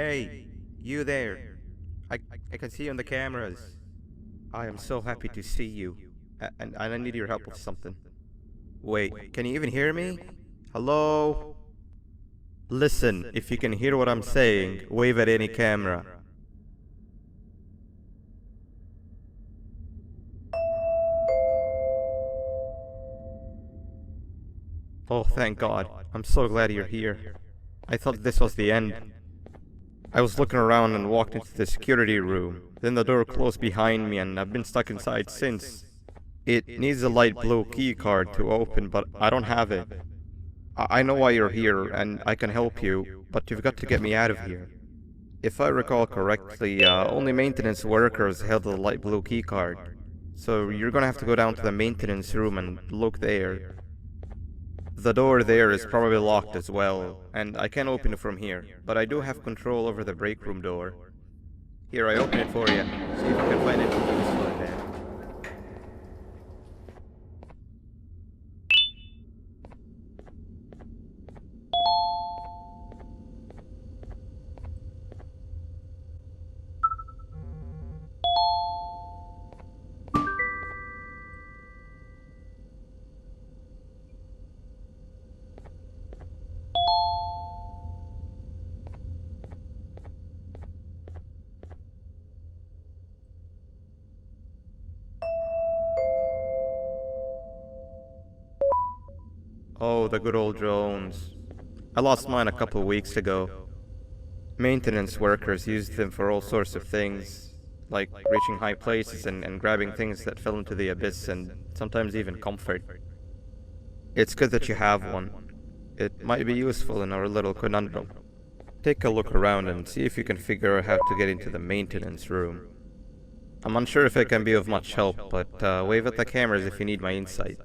Hey, you there. I, I can see you on the cameras. I am so happy to see you. And I need your help with something. Wait, can you even hear me? Hello? Listen, if you can hear what I'm saying, wave at any camera. Oh, thank God. I'm so glad you're here. I thought this was the end. I was looking around and walked into the security room. Then the door closed behind me and I've been stuck inside since. It needs a light blue key card to open, but I don't have it. I know why you're here and I can help you, but you've got to get me out of here. If I recall correctly, only maintenance workers held the light blue key card. So you're gonna have to go down to the maintenance room and look there. The door there is probably locked as well, and I can't open it from here, but I do have control over the break room door. Here, I open it for you. See if you can find anything useful in there. Oh, the good old drones. I lost mine a couple weeks ago. Maintenance workers used them for all sorts of things, like reaching high places and grabbing things that fell into the abyss and sometimes even comfort. It's good that you have one. It might be useful in our little conundrum. Take a look around and see if you can figure out how to get into the maintenance room. I'm unsure if it can be of much help, but wave at the cameras if you need my insight.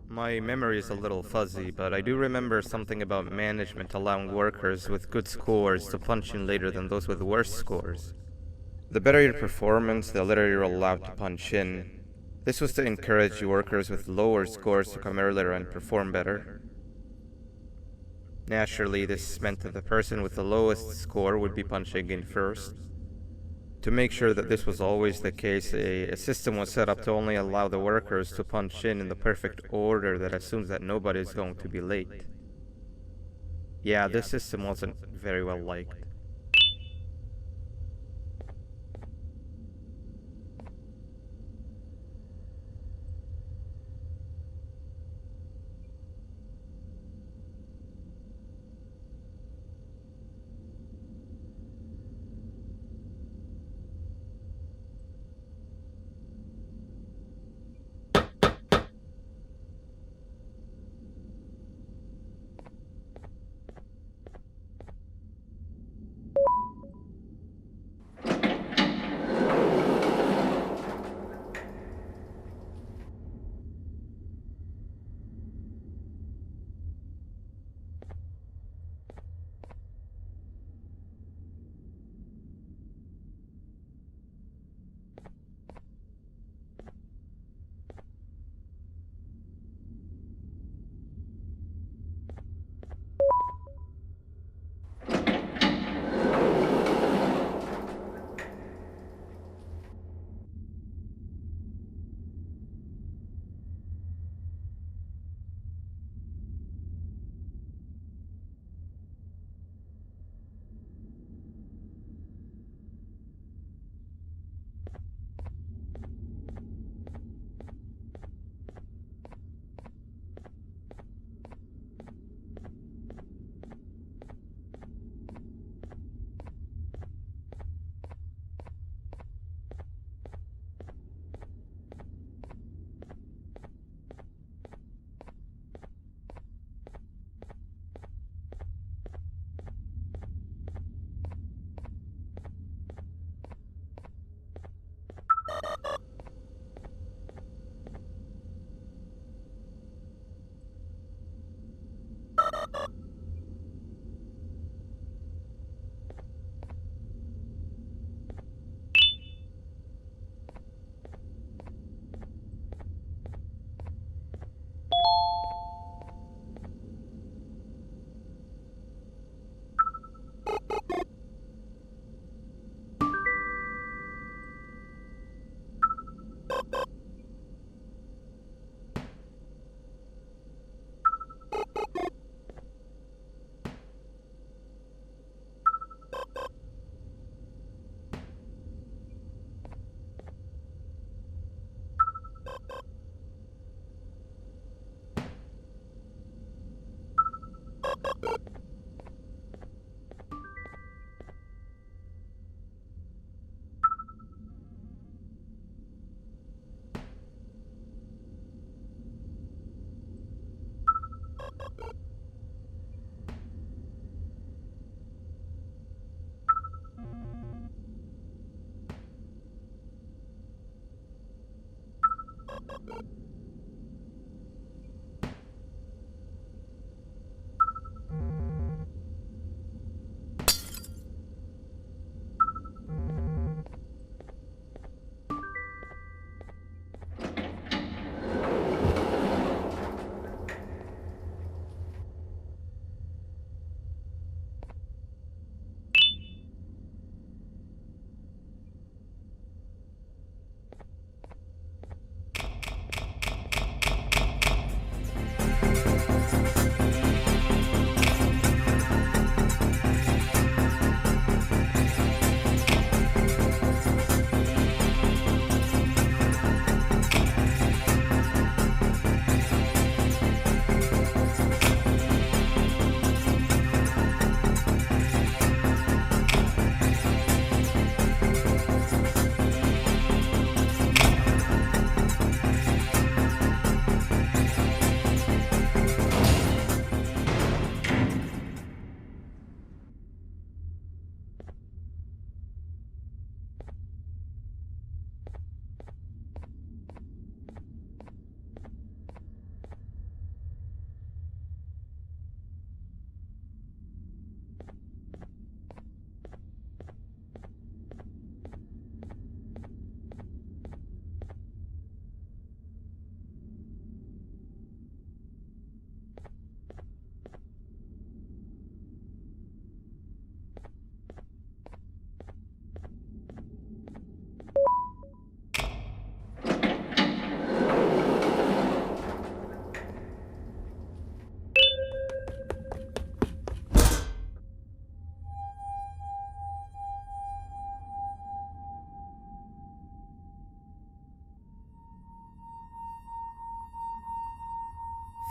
My memory is a little fuzzy, but I do remember something about management allowing workers with good scores to punch in later than those with worse scores. The better your performance, the later you're allowed to punch in. This was to encourage workers with lower scores to come earlier and perform better. Naturally, this meant that the person with the lowest score would be punching in first. To make sure that this was always the case, a system was set up to only allow the workers to punch in the perfect order that assumes that nobody is going to be late. Yeah, this system wasn't very well liked.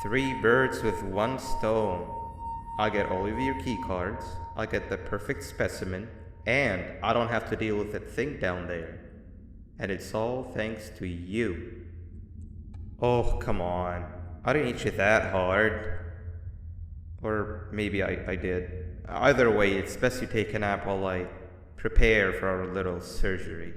Three birds with one stone. I get all of your key cards, I get the perfect specimen, and I don't have to deal with that thing down there. And it's all thanks to you. Oh, come on. I didn't hit you that hard. Or maybe I did. Either way, it's best you take a nap while I prepare for our little surgery.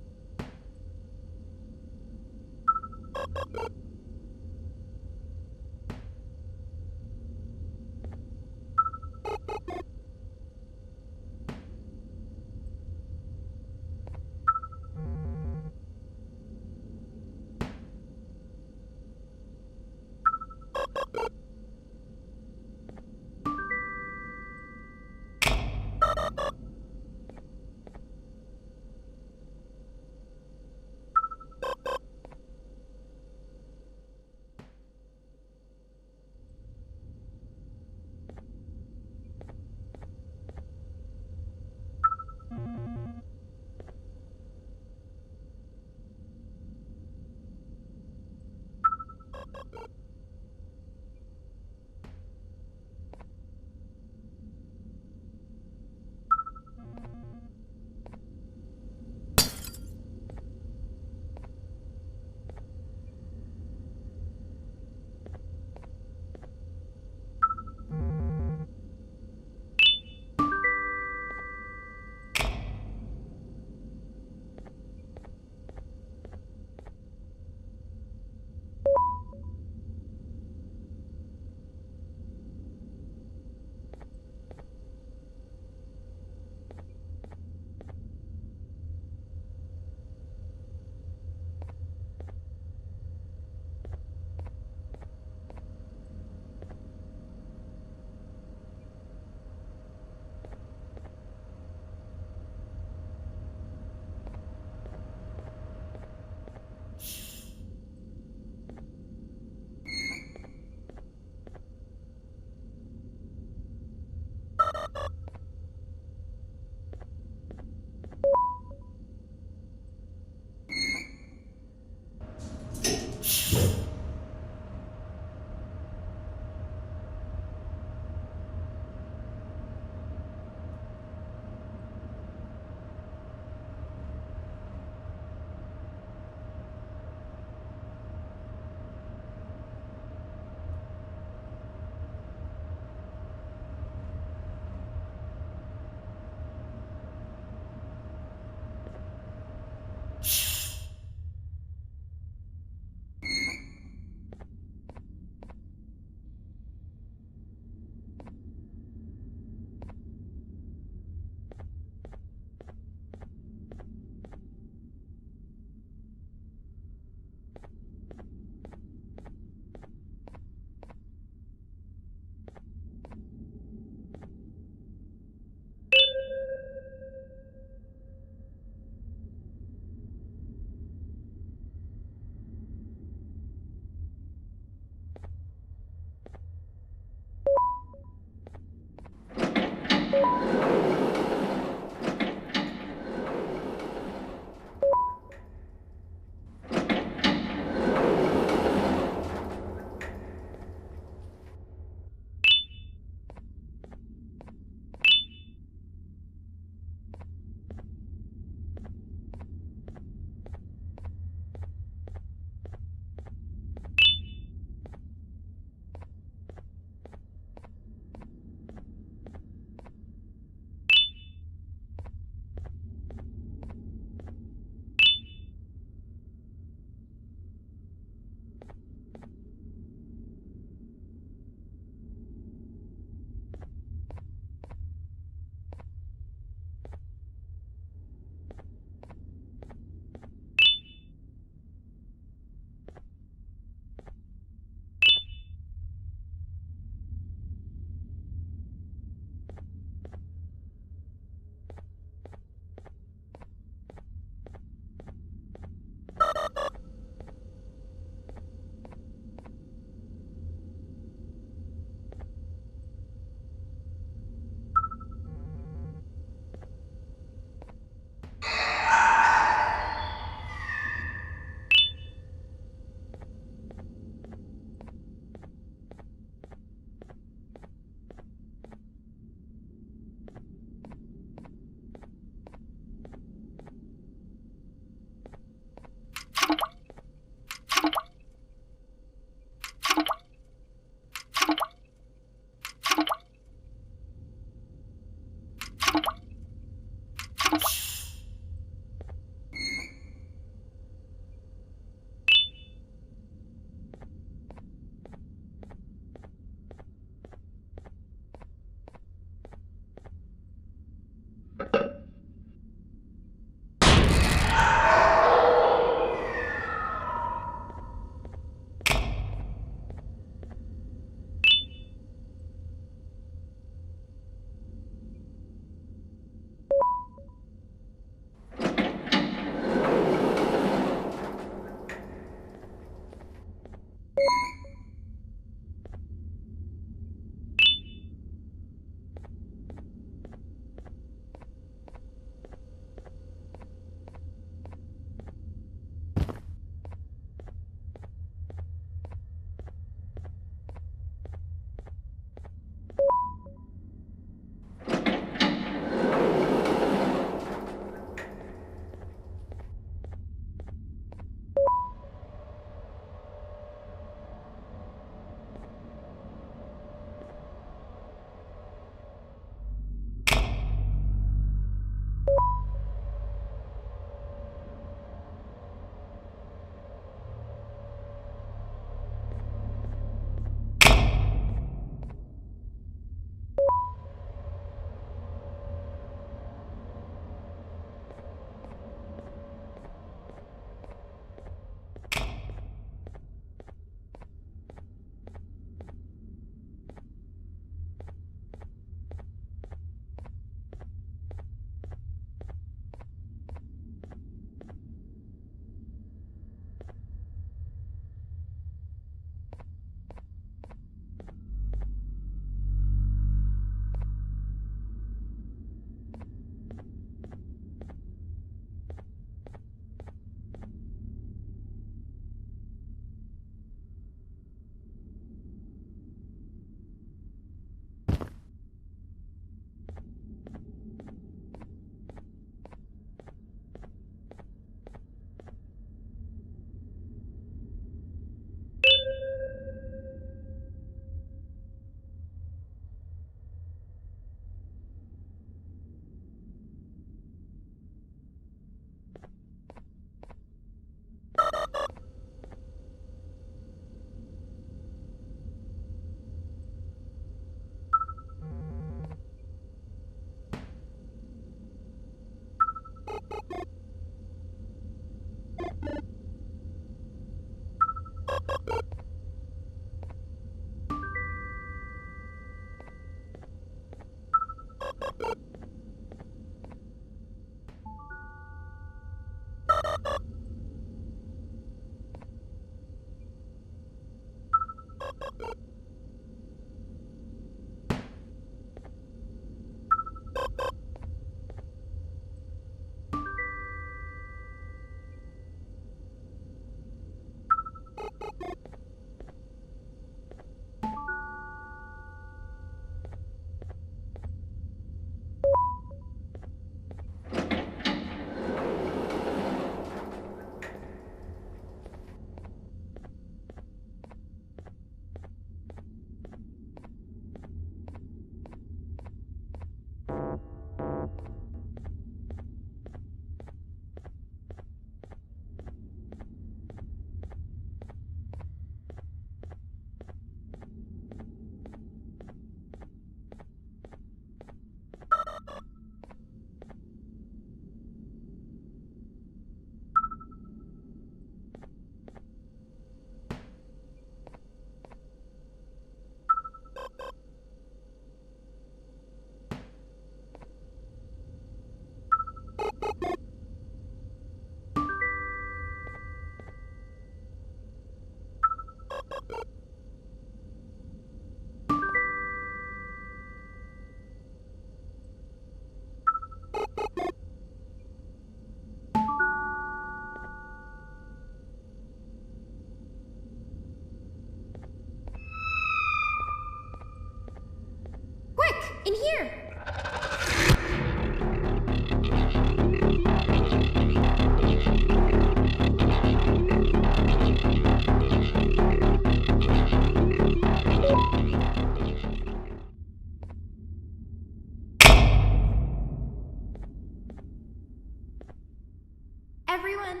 Everyone,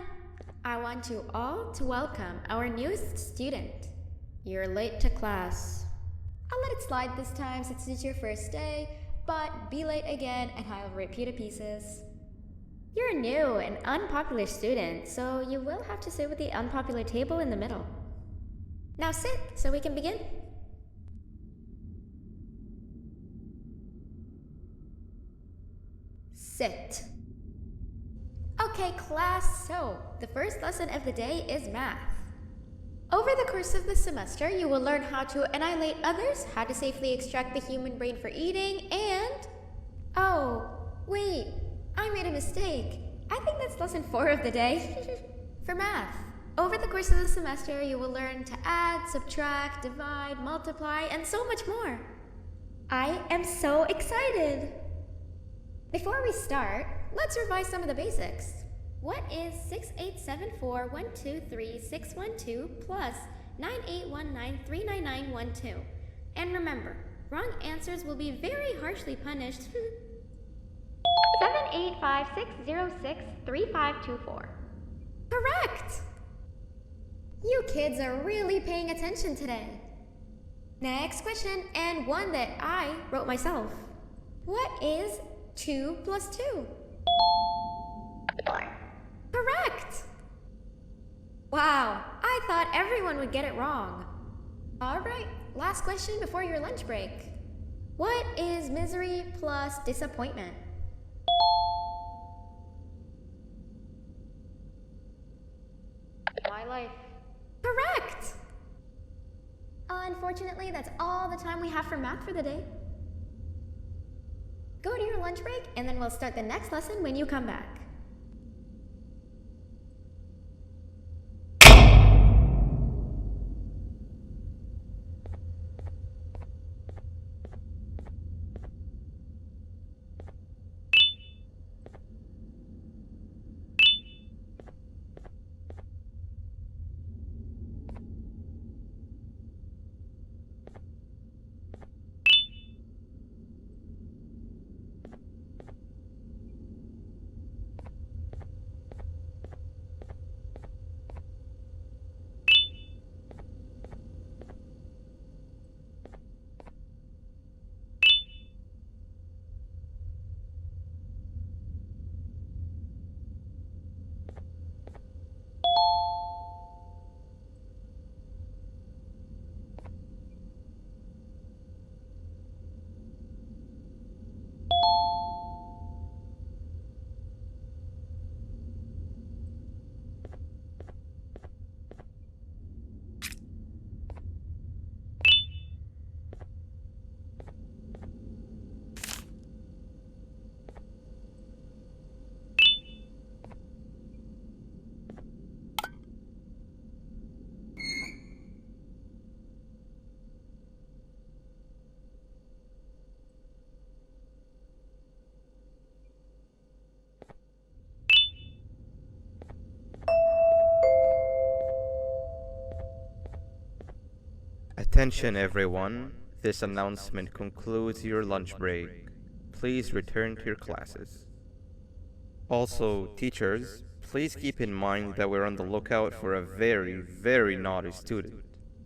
I want you all to welcome our newest student. You're late to class. I'll let it slide this time since it's your first day, but be late again and I'll rip you to pieces. You're a new and unpopular student, so you will have to sit with the unpopular table in the middle. Now sit so we can begin. Sit. Okay, class, so the first lesson of the day is math. Over the course of the semester, you will learn how to annihilate others, how to safely extract the human brain for eating, and... Oh, wait, I made a mistake. I think that's lesson 4 of the day. For math, over the course of the semester, you will learn to add, subtract, divide, multiply, and so much more. I am so excited! Before we start, let's revise some of the basics. What is 6874123612 plus 9819399912? And remember, wrong answers will be very harshly punished. 785-606-3524. Correct! You kids are really paying attention today. Next question, and one that I wrote myself. What is 2 plus 2? 4. Correct! Wow, I thought everyone would get it wrong. Alright, last question before your lunch break. What is misery plus disappointment? My life. Correct! Unfortunately, that's all the time we have for math for the day. Go to your lunch break, and then we'll start the next lesson when you come back. Attention everyone, this announcement concludes your lunch break. Please return to your classes. Also, teachers, please keep in mind that we're on the lookout for a very naughty student,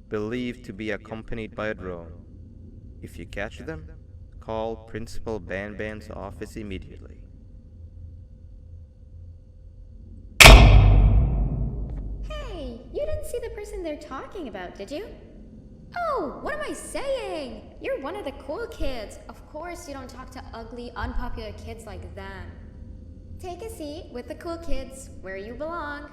believed to be accompanied by a drone. If you catch them, call Principal Banban's office immediately. Hey, you didn't see the person they're talking about, did you? Oh, what am I saying? You're one of the cool kids. Of course you don't talk to ugly, unpopular kids like them. Take a seat with the cool kids, where you belong.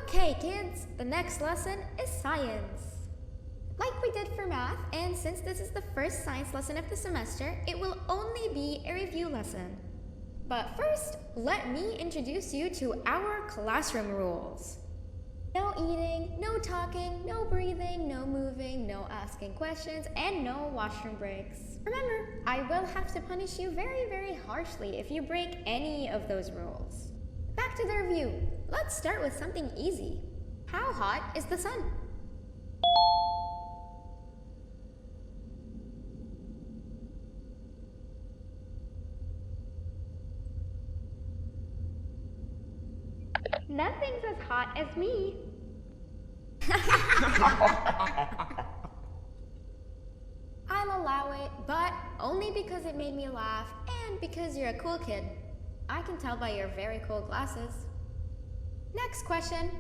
Okay, kids, the next lesson is science. Like we did for math, and since this is the first science lesson of the semester, it will only be a review lesson. But first, let me introduce you to our classroom rules. No eating, no talking, no breathing, no moving, no asking questions, and no washroom breaks. Remember, I will have to punish you very harshly if you break any of those rules. Back to the review. Let's start with something easy. How hot is the sun? Nothing's as hot as me. I'll allow it, but only because it made me laugh and because you're a cool kid. I can tell by your very cool glasses. Next question.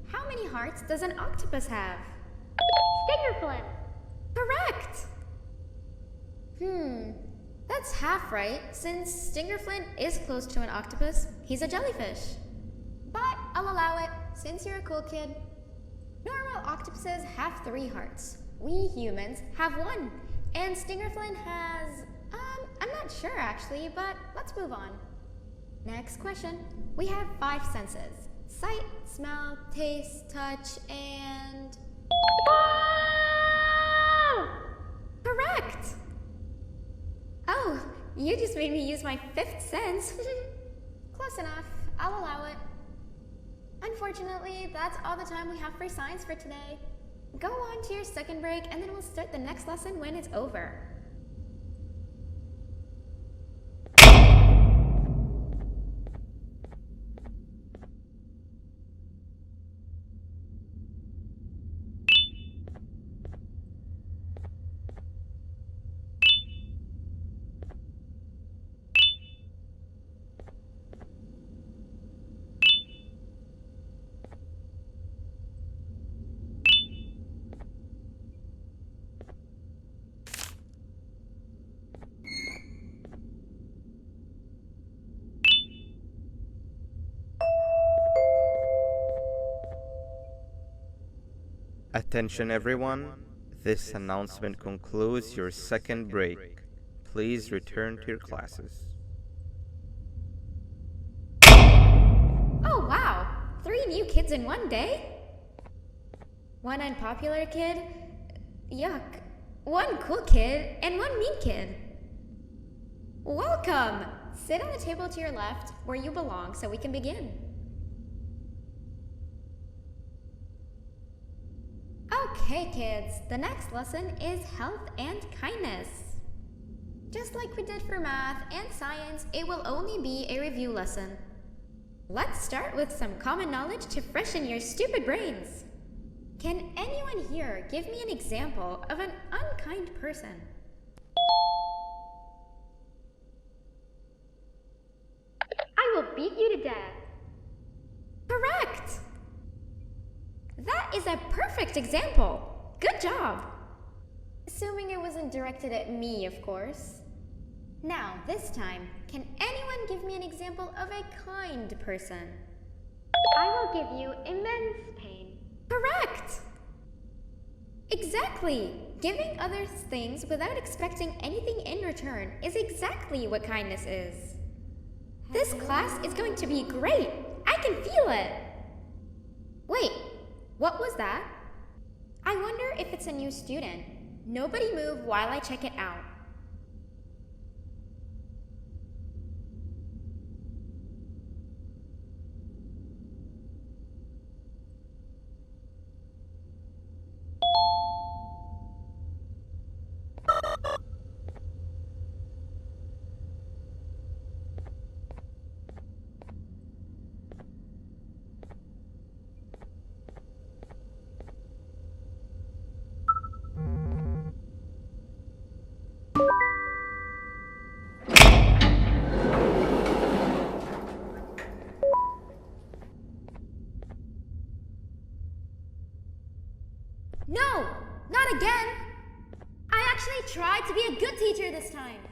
How many hearts does an octopus have? Stinger flip. Correct! That's half right, since Stingerflint is close to an octopus. He's a jellyfish. But I'll allow it, since you're a cool kid. Normal octopuses have 3 hearts. We humans have 1. And Stingerflint has... I'm not sure actually, but let's move on. Next question. We have 5 senses. Sight, smell, taste, touch, and... Whoa! Correct! Oh, you just made me use my 5th sense. Close enough. I'll allow it. Unfortunately, that's all the time we have for science for today. Go on to your second break, and then we'll start the next lesson when it's over. Attention everyone, this announcement concludes your second break. Please return to your classes. Oh wow! 3 new kids in one day? 1 unpopular kid? Yuck. 1 cool kid and 1 mean kid. Welcome! Sit on the table to your left where you belong so we can begin. Okay, kids, the next lesson is health and kindness. Just like we did for math and science, it will only be a review lesson. Let's start with some common knowledge to freshen your stupid brains. Can anyone here give me an example of an unkind person? I will beat you to death. Correct! That is a perfect example. Good job. Assuming it wasn't directed at me, of course. Now, this time, can anyone give me an example of a kind person? I will give you immense pain. Correct! Exactly! Giving others things without expecting anything in return is exactly what kindness is. This class is going to be great! I can feel it! Wait, what was that? I wonder if it's a new student. Nobody move while I check it out. No! Not again! I actually tried to be a good teacher this time.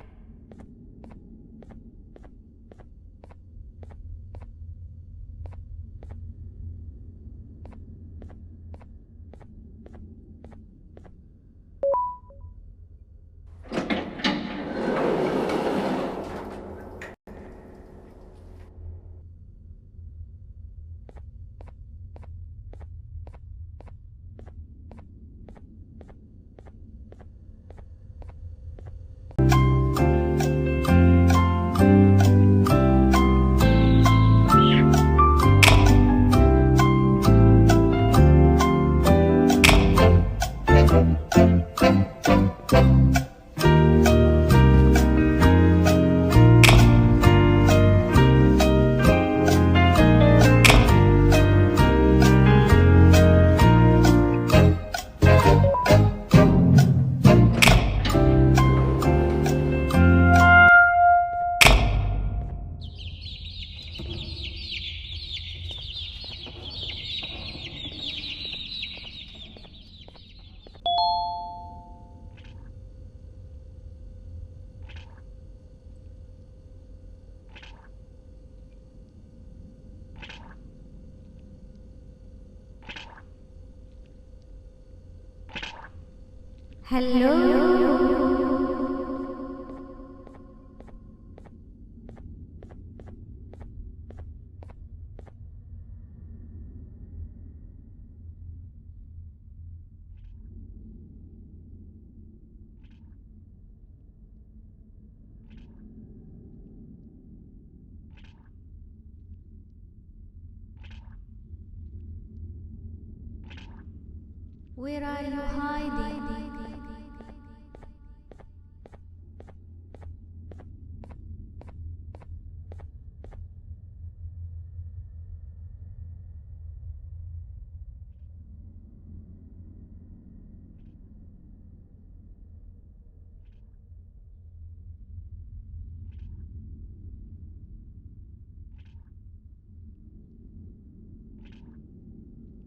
Where are you hiding?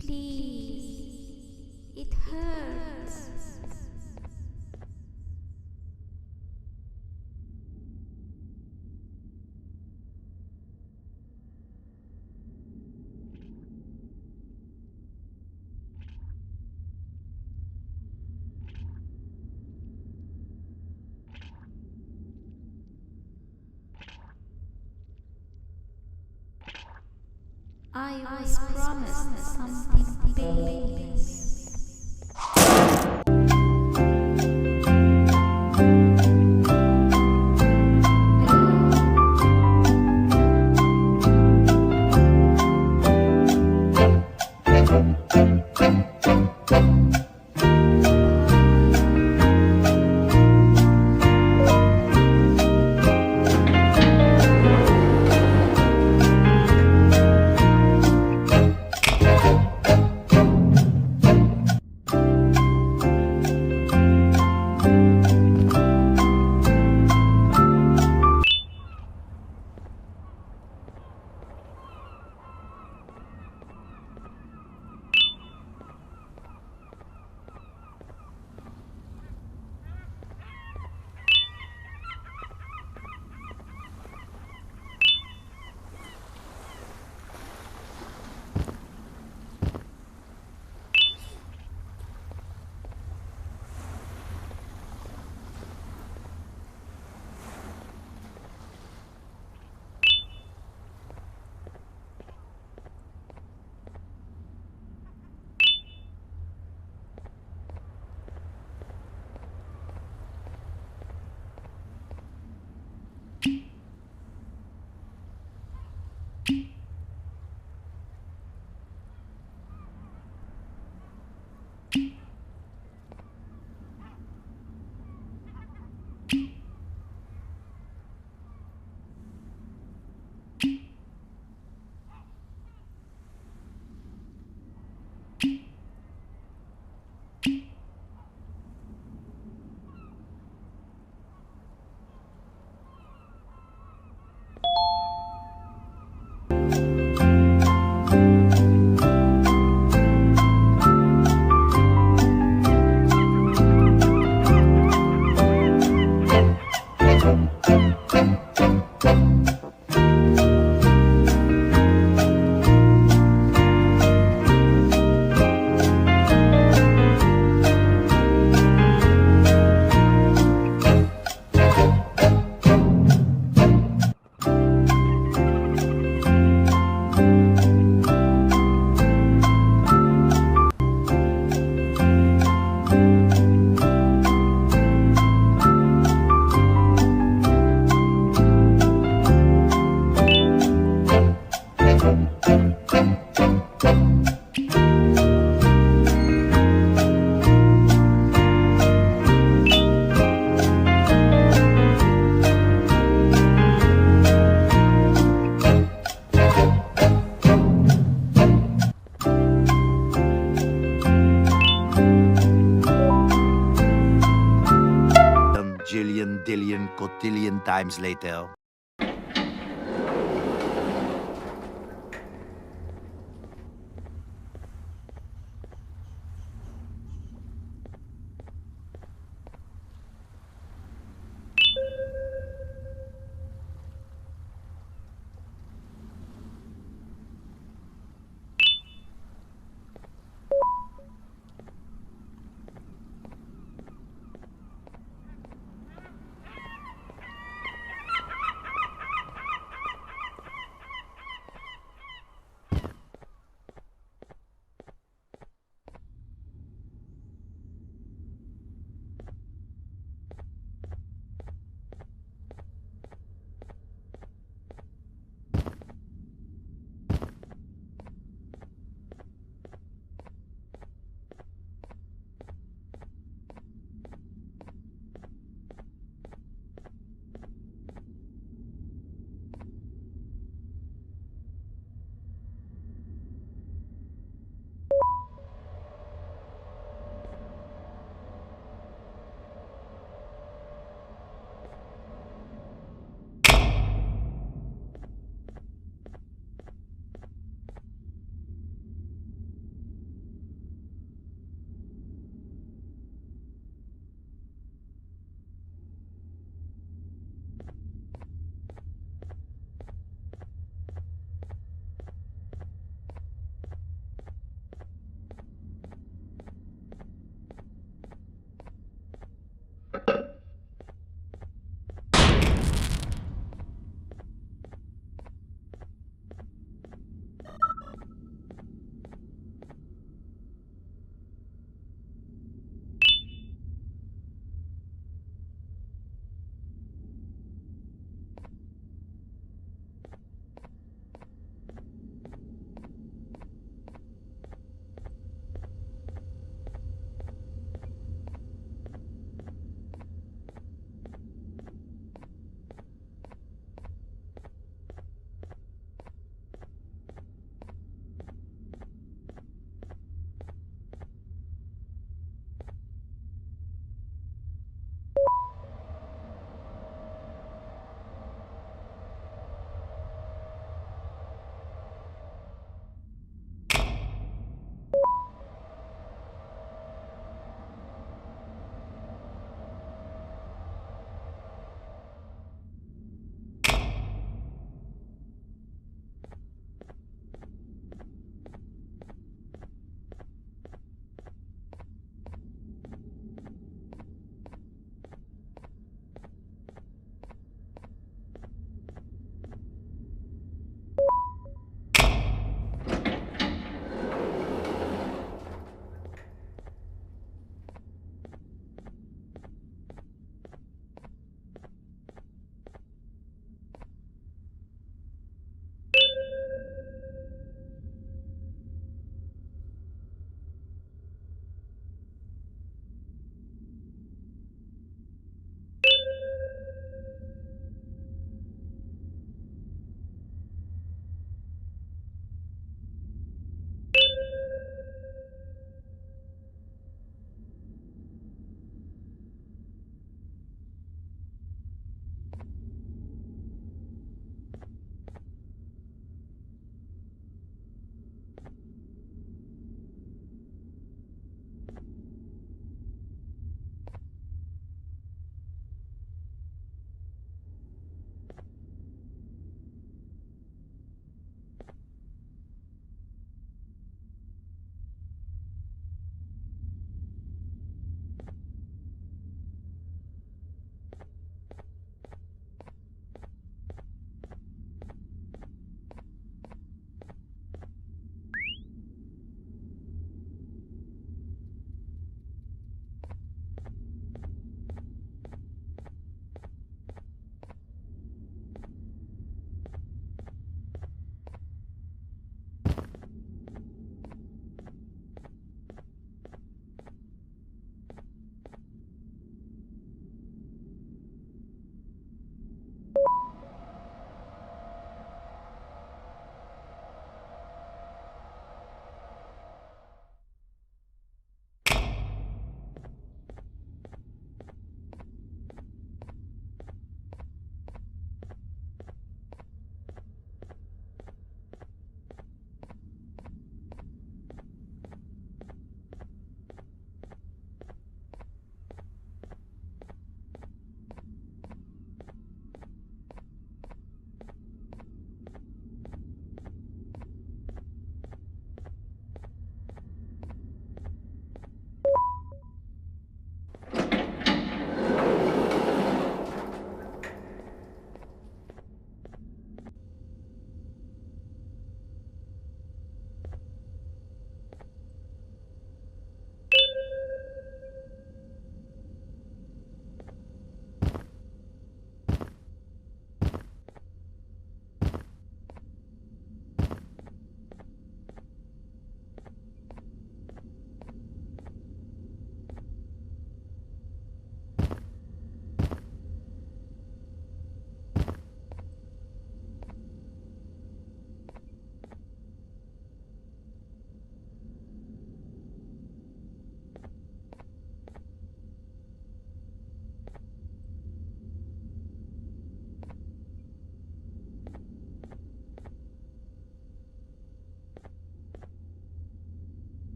Please, it hurts. I was promised something painless. Jillion, dillion, cotillion times later.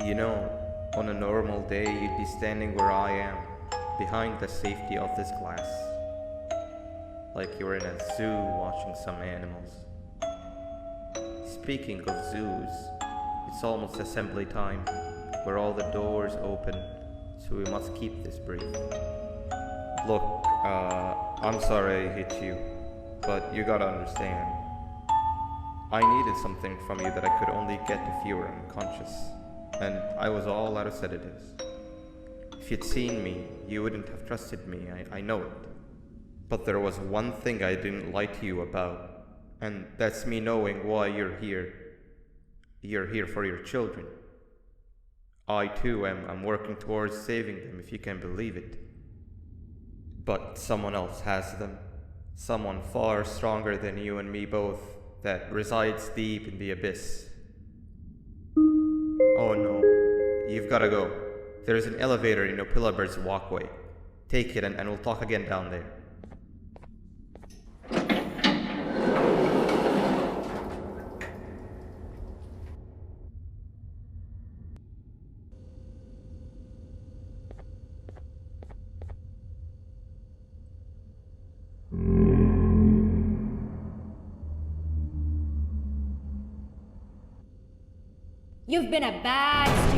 You know, on a normal day, you'd be standing where I am, behind the safety of this glass. Like you're in a zoo watching some animals. Speaking of zoos, it's almost assembly time, where all the doors open, so we must keep this brief. Look, I'm sorry I hit you, but you gotta understand. I needed something from you that I could only get if you were unconscious, and I was all out of sedatives. If you'd seen me, you wouldn't have trusted me, I know it. But there was one thing I didn't lie to you about, and that's me knowing why you're here. You're here for your children. I too am working towards saving them, if you can believe it. But someone else has them. Someone far stronger than you and me both, that resides deep in the abyss. Oh no, you've gotta go. There's an elevator in Opillabird's walkway. Take it and we'll talk again down there. You've been a bad